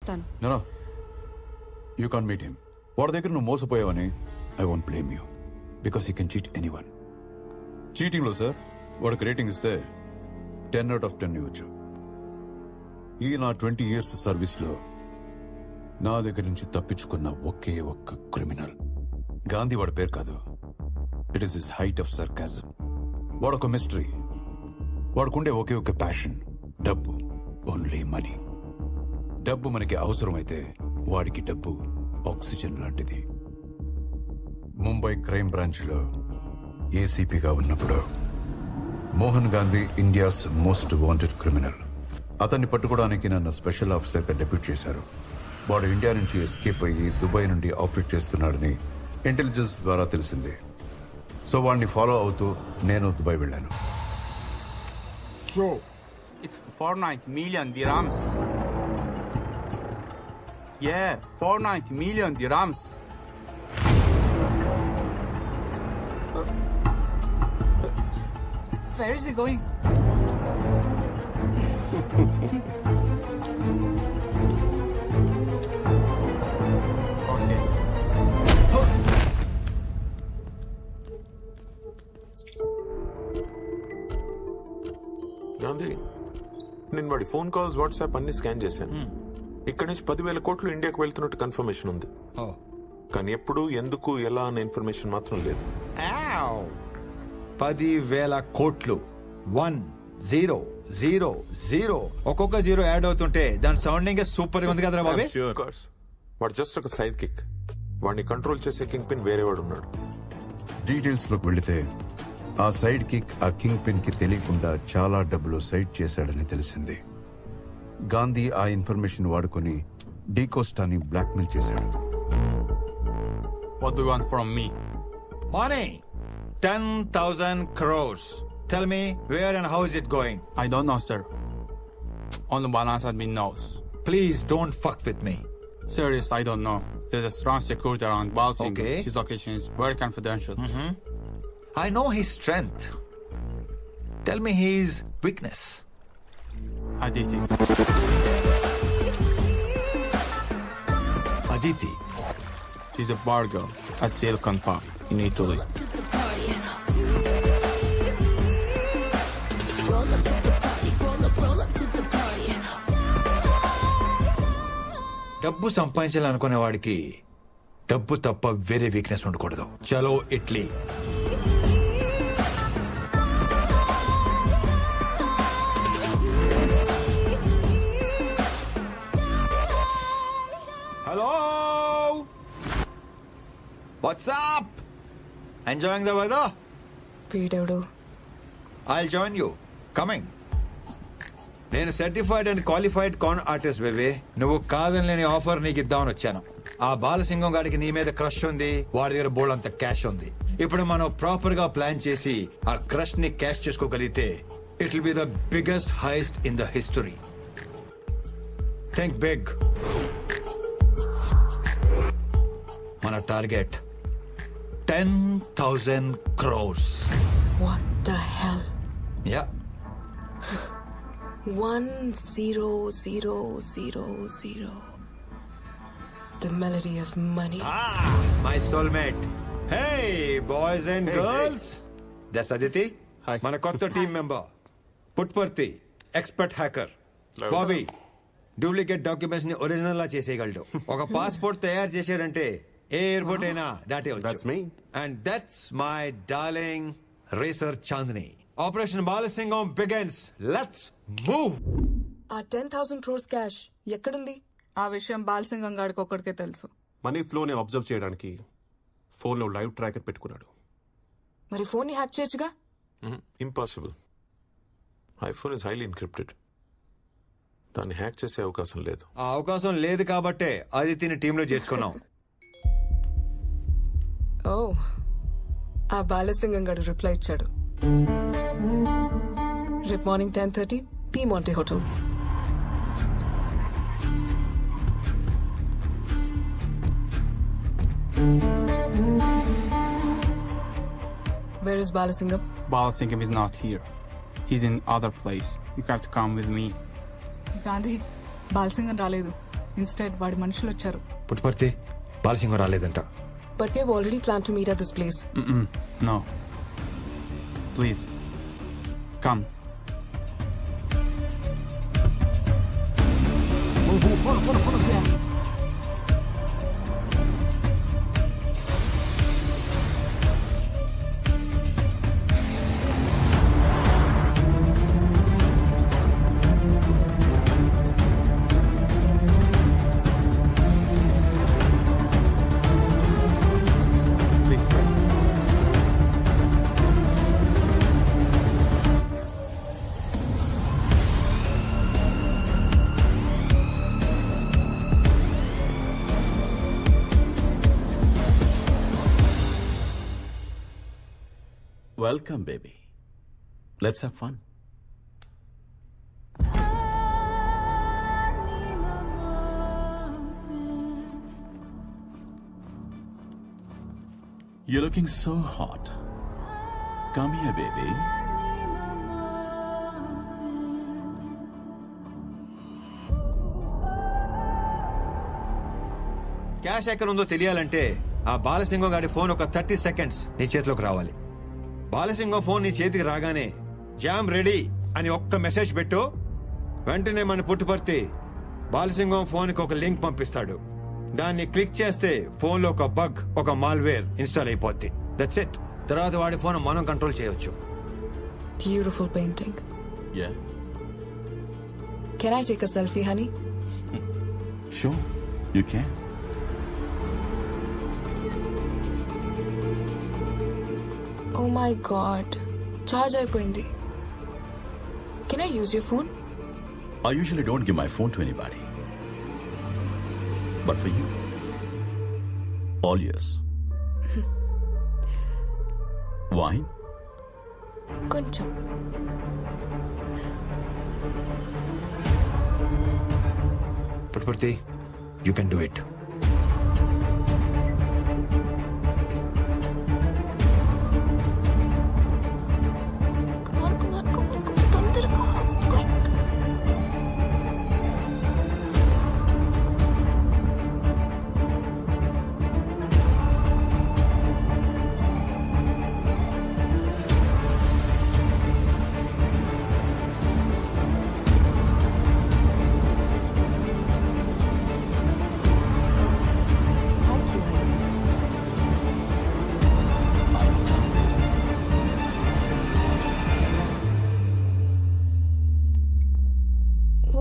చెప్తాను. No you can't meet him. వాడి దగ్గర నువ్వు మోసపోయావని I won't blame you because he can cheat anyone. చీటింగ్లో సార్ వాడికి రేటింగ్ ఇస్తే 10 out of 10 ఇవ్వచ్చు. ఈ నా 20 years సర్వీస్లో నా దగ్గర నుంచి తప్పించుకున్న ఒకే ఒక్క క్రిమినల్ గాంధీ. వాడి పేరు కాదు, it is his height of sarcasm. వాడొక మిస్టరీ. వాడుకుండే ఒకే ఒక ప్యాషన్ డబ్బు, ఓన్లీ మనీ. డబ్బు మనకి అవసరమైతే వాడికి డబ్బు ఆక్సిజన్ లాంటిది. ముంబై క్రైమ్ బ్రాంచ్లో ఏసీపీగా ఉన్నప్పుడు Mohan Gandhi India's most wanted criminal. అతన్ని పట్టుకోవడానికి నన్ను స్పెషల్ ఆఫీసర్గా డెప్యూట్ చేశారు. వాడు ఇండియా నుంచి ఎస్కేప్ అయ్యి దుబాయ్ నుండి ఆపరేట్ చేస్తున్నాడని ఇంటెలిజెన్స్ ద్వారా తెలిసింది. సో వాడిని ఫాలో అవుతూ నేను దుబాయ్ వెళ్ళాను. It's 490 million dirhams. Yeah, 490 million dirhams. Where is he going? Okay. Gandhi, నేను వాడి ఫోన్ కాల్స్, వాట్సాప్ అన్ని స్కాన్ చేశాను. ఇక్కడి నుంచి 10,000 కోట్లు ఇండియాకు వెళ్తున్నట్టు కన్ఫర్మేషన్ ఉంది. కానీ ఎప్పుడు, ఎందుకు, ఎలా అన్న ఇన్ఫర్మేషన్ మాత్రం లేదు. 10,000 కోట్లు 1000 ఒక్కొక్క జీరో యాడ్ అవుతుంటే దాని సౌండింగ్ సూపర్ గా ఉంది కదరా బాబే. వాడు జస్ట్ ఒక సైడ్ కిక్. వాడిని కంట్రోల్ చేసే కింగ్ పిన్ వేరే వాడు ఉన్నాడు. డీటెయిల్స్ లోకి వెళితే ఆ సైడ్ కిక్ ఆ కింగ్ పిన్ కి తెలియకుండా చాలా డబ్బులు సైడ్ చేశాడని తెలిసింది. గాంధీ ఆ ఇన్ఫర్మేషన్ వాడుకొని డీకోస్టాని బ్లాక్మెయిల్ చేశాడు. What do you want from me? Money. 10,000 crores. Tell me where and how is it going? I don't know, sir. Only Balance admin knows. Please don't fuck with me. Serious, I don't know. There's a strong security around Balsing. Okay. His location is very confidential. I know his strength. Tell me his weakness. Aditi. Aditi. She's a bar girl at Silicon Park in Italy. డబ్బు సంపాదించాలనుకునే వాడికి డబ్బు తప్ప వేరే weakness ఉండకూడదు. చలో ఇట్లీ. Hello, what's up? Enjoying the weather? వీడెవడు? I'll join you. Coming. నేను certified and qualified con artist baby. నువ్వు కాదని లేని ఆఫర్ నీకు ఇద్దామని వచ్చాను. ఆ బాలసింగం గాడికి నీ మీద క్రష్ ఉంది, వాడి దగ్గర బోల్డ్ అంత క్యాష్ ఉంది. ఇప్పుడు మనం ప్రాపర్ గా ప్లాన్ చేసి ఆ క్రష్ ని క్యాష్ చేసుకోగలిగితే it will be the biggest heist in the history. Think big. మన target 10,000 crores. What the hell? Yeah. 10000. The melody of money. My soulmate. Hey, boys and girls. That's Aditi. Hi. మన కొత్త team member. Puttaparthi, expert hacker. Bobby, duplicate documents ని original లా చేసేయగలడు. ఒక passport తయారు చేశారంటే ఏ airport అయినా దాటే వచ్చు. That's me. And that's my darling racer Chandni. Operation Balasingam begins. Let's move. ఆ 10,000 crores క్యాష్ ఎక్కడుంది? ఆ విషయం బాలసింగం గాడికి ఒక్కడికే తెలుసు. మనీ ఫ్లోని అబ్జర్వ్ చేయడానికి ఫోన్లో లైవ్ ట్రాకర్ పెట్టుకున్నాడు. మరి ఫోన్ ని హ్యాక్ చేయొచ్చుగా? Impossible. IPhone is highly encrypted. దాన్ని హ్యాక్ చేసే అవకాశం లేదు. ఆ అవకాశం లేదు కాబట్టే ఆదిత్యని టీంలో చేర్చుకున్నాం. ఓ, ఆ బాలసింగం గారు రిప్లై ఇచ్చాడు. రేపు morning 10:30 P Monte Hotel. Where is Balasingam? Balasingam is not here. He's in other place. You have to come with me. Gandhi, Balasingam రాలేదు. ఇన్స్టెడ్ వాడి మనుషులు వచ్చారు. పుట్టుపర్తి బాలసింగం రాలేదంట. But we have already planned to meet at this place. No. Please. Come. Yeah. Please. Welcome, baby. Let's have fun. You're looking so hot. Come here, baby. Cash ఎక్కడ ఉందో తెలియాలంటే ఆ బాలసింగం గాడి ఫోన్ ఒక 30 సెకండ్స్ నీ చేతిలోకి రావాలి. బాలసింగం ఫోన్ నీ చేతికి రాగానే జామ్ రెడీ అని ఒక్క మెసేజ్ పెట్టు. వెంటనే మన పుట్టుపర్తి బాలసింగం ఫోన్ కి ఒక లింక్ పంపిస్తాడు. దాన్ని క్లిక్ చేస్తే ఫోన్ లో ఒక బగ్, ఒక మాల్వేర్ ఇన్స్టాల్ అయిపోద్ది. That's it. తర్వాత వాడి ఫోన్ మనం కంట్రోల్ చేయొచ్చు. Beautiful painting. Yeah? Can I take a selfie, honey? Sure, you can. Oh my god. Charge అయిపోయింది. Can I use your phone? I usually don't give my phone to anybody. But for you, all yours. Wine? కొంచెం. Puttaparthi, you can do it. Come on, come on, come on, come on. తొందరగా. Quick. Thank you, honey.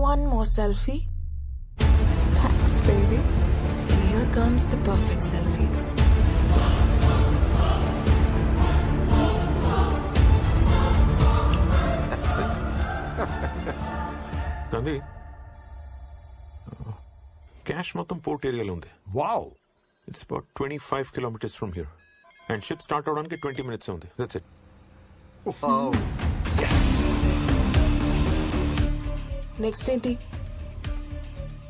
One more selfie. Thanks, baby. Here comes the perfect selfie. That's it. Gandhi, cash మొత్తం port ఏరియాలో ఉంది. Wow. It's about 25 kilometers from here. And ship start అవడానికి 20 minutes ఉంది. That's it. Next ఏంటి?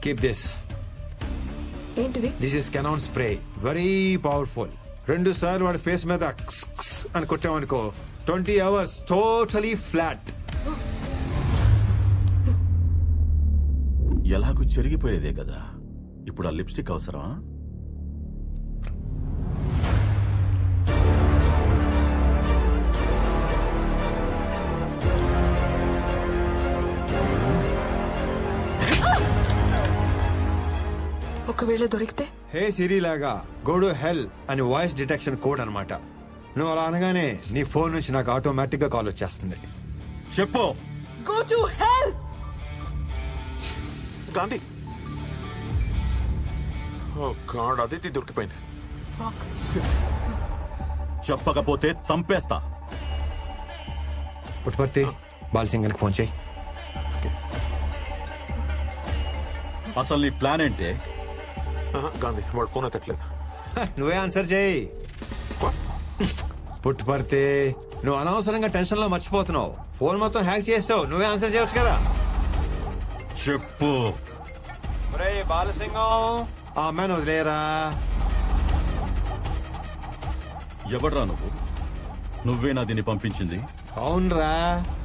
Keep this. ఏంటిది? This is cannon spray. Very powerful. 2 సార్లు వాడి face మీద క్స్ క్స్ అని కొట్టామనుకో 20 hours టోటలీ ఫ్లాట్. ఎలాగూ చెరిగిపోయేదే కదా. ఇప్పుడు ఆ లిప్స్టిక్ అవసరమా? ఒకవేళ దొరికితే? హే సిరి లాగా గో టు హెల్ అని వాయిస్ డిటెక్షన్ కోడ్ అన్నమాట. నువ్వు అలా అనగానే నీ ఫోన్ నుంచి నాకు ఆటోమేటిక్ గా కాల్ వచ్చేస్తుంది. చెప్పు. Go to hell! Gandhi, oh God, Aditi దొరికిపోయింది. చెప్పకపోతే చంపేస్తా. పుట్టుపర్తి, బాలసింగన్కి ఫోన్ చేయి. అసలు నీ ప్లాన్ ఏంటే? గాంధీ, వాడు ఫోన్ ఎత్తట్లేదు. నువ్వే ఆన్సర్ చేయి. పుట్టుపర్తి, నువ్వు అనవసరంగా టెన్షన్ లో మర్చిపోతున్నావు. ఫోన్ మొత్తం హ్యాక్ చేస్తావు. నువ్వే ఆన్సర్ చేయొచ్చు కదా. చెప్పు. బాలసింగం, ఆ అమ్మాయిని వదిలేరా. ఎవడ్రా నువ్వు? నువ్వేనా దీన్ని పంపించింది? అవునరా,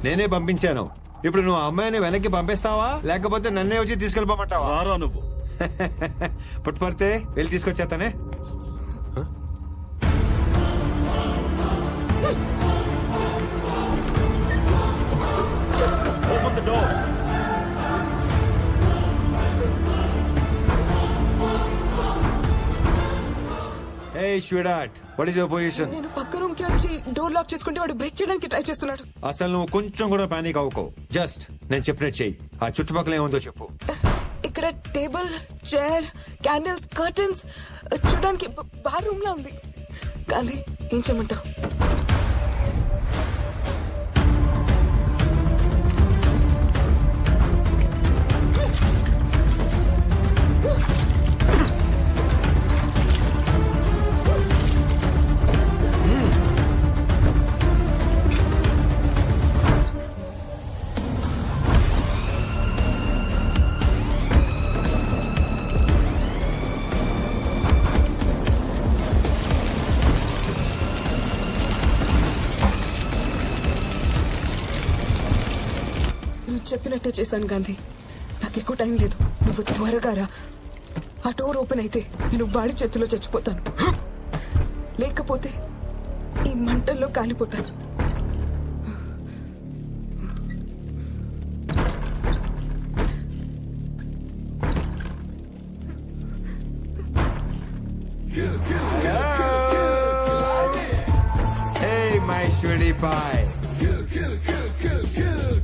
నేనే పంపించాను. ఇప్పుడు నువ్వు ఆ అమ్మాయిని వెనక్కి పంపిస్తావా లేకపోతే నన్నే వచ్చి తీసుకెళ్ళిపోమంటావా? రారా నువ్వు. పుట్టుపడితే వెళ్ళి తీసుకొచ్చేస్తానే. Open the door. Hey, sweetheart. What is your position? నేను పక్క రూమ్ కి వచ్చి డోర్ లాక్ చేసుకుంటే వాడు బ్రేక్ చేయడానికి ట్రై చేస్తున్నాడు. అసలు నువ్వు కొంచెం కూడా పానిక్ అవ్వకో. జస్ట్ నేను చెప్పినట్టు చెయ్యి. ఆ చుట్టుపక్కల ఏముందో చెప్పు. ఇక్కడ టేబుల్, చైర్, క్యాండిల్స్, కర్టన్స్ చూడడానికి బార్ రూమ్ లా ఉంది. గాంధీ ఏం చేయమంటావు? చెప్పినట్టే చేశాను గాంధీ. నాకు ఎక్కువ టైం లేదు. నువ్వు త్వరగా రా. ఆ డోర్ ఓపెన్ అయితే నేను వాడి చేతిలో చచ్చిపోతాను, లేకపోతే ఈ మంటల్లో కాలిపోతాను. Hey, my sweetie pie.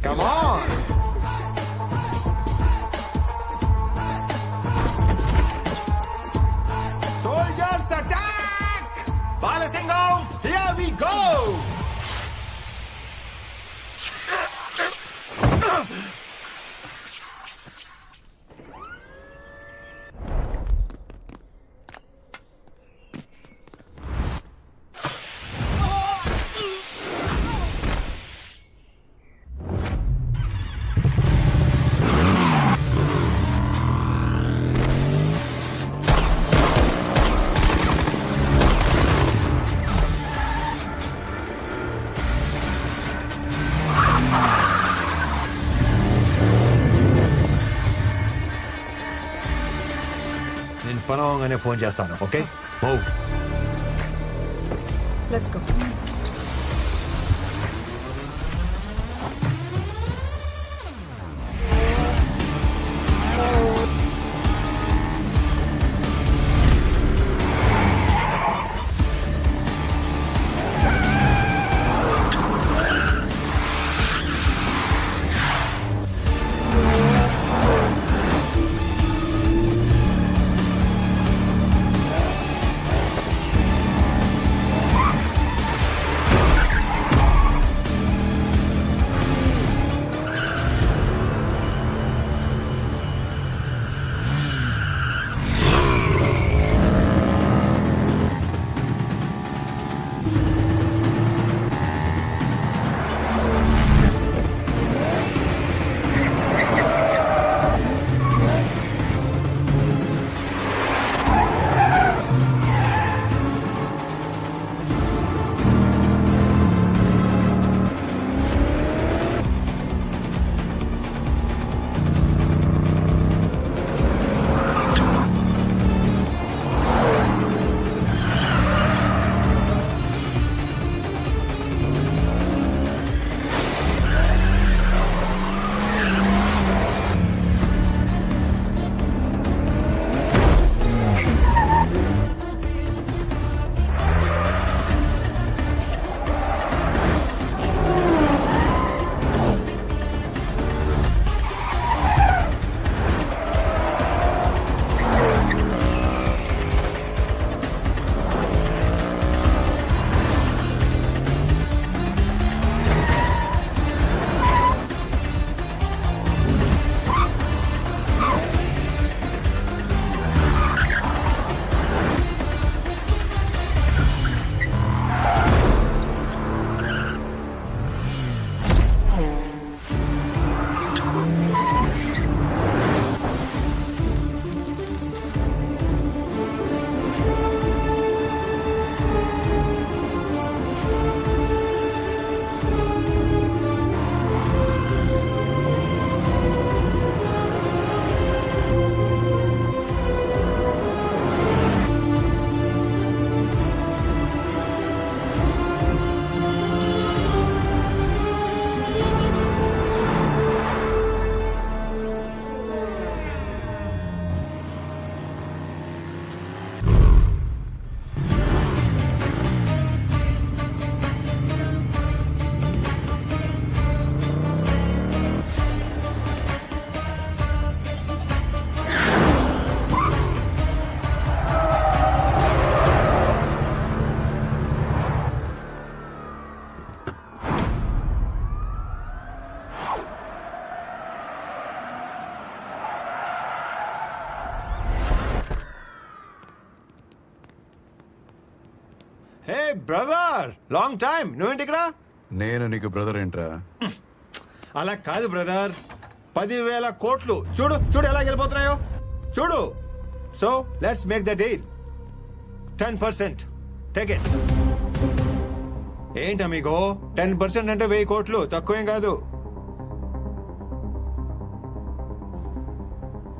Come on. Soldiers attack! Balasingam, here we go! నేను పనవగానే ఫోన్ చేస్తాను. Okay, move. Let's go. Brother, long time. నువ్వేంటి ఇక్కడ? నేను నీకు బ్రదర్ ఏంట్రా? అలా కాదు బ్రదర్, 10,000 కోట్లు చూడు చూడు ఎలా వెళ్ళిపోతున్నాయో చూడు. So let's make the deal. 10%. Take it. ఏంటి అమిగో, 10% అంటే 1000 కోట్లు, తక్కువేం కాదు.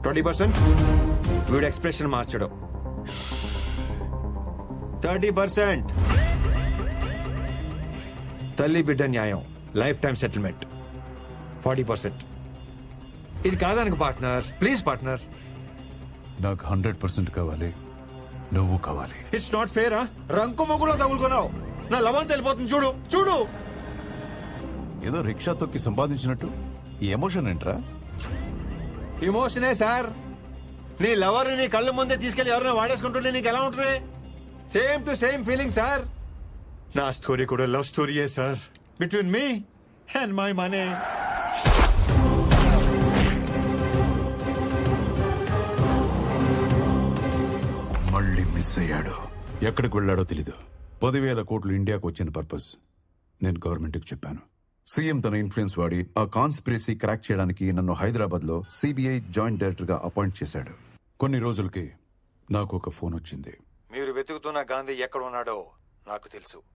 20%. వీడు ఎక్స్ప్రెషన్ మార్చడం. 30%. తల్లి బిడ్డ న్యాయం, లైఫ్ టైం సెటిల్మెంట్. 40%. ఇది కాదనకు పార్ట్నర్, ప్లీజ్ పార్ట్నర్. నాకు 100% కావాలి, నువ్వు కావాలి. It's not fair. రంకు మొగులో తగులుకున్నావు. నా లవంత వెళ్ళిపోతుంది చూడు చూడు. ఏదో రిక్షా తొక్కి సంపాదించినట్టు ఈ ఎమోషన్ ఏంట్రా? ఇమోషనే సార్. నీ లవర్ నీ కళ్ళ ముందే తీసుకెళ్లి ఎవరైనా వాడేసుకుంటుంటే నీకు ఎలా ఉంటుంది? Same to same feeling sir. నా స్టోరీ కూడా లవ్ స్టోరీయే sir, between me and my money. మళ్ళీ మిస్ అయ్యాడు. ఎక్కడికి వెళ్ళాడో తెలీదు. 10,000 కోట్లు ఇండియాకు వచ్చిన పర్పస్ నేను గవర్నమెంట్కి చెప్పాను. సీఎం తన ఇన్ఫ్లుయెన్స్ వాడి ఆ కాన్స్పిరసీ క్రాక్ చేయడానికి నన్ను హైదరాబాద్ లో సిబిఐ జాయింట్ డైరెక్టర్ గా అపాయింట్ చేశాడు. కొన్ని రోజులకి నాకు ఒక ఫోన్ వచ్చింది. మీరు వెతుకుతున్న గాంధీ ఎక్కడ ఉన్నాడో నాకు తెలుసు.